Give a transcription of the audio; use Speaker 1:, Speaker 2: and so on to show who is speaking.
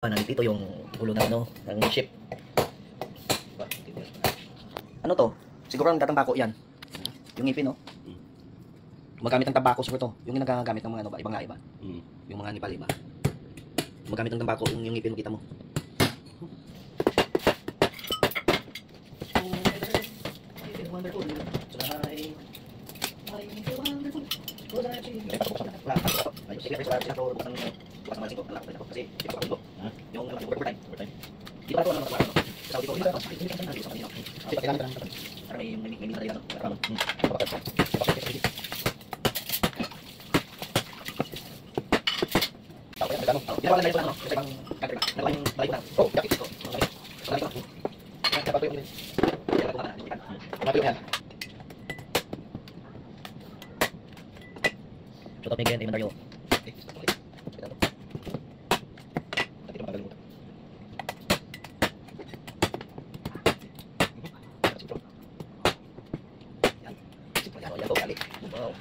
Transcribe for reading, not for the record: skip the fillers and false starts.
Speaker 1: Nandito yung ulo ng ano, ng ship. Ano to? Siguro ang tatambako yan. Yung ngipin, no? Gumagamit ng tabako siguro to. Yung nagagamit ng mga ano ba, ibang iba. Yung mga Nepal iba. Gumagamit ng tabako yung ngipin mo, kita mo. Wonderful. Shout out Miguel, Eman Dario. Wow,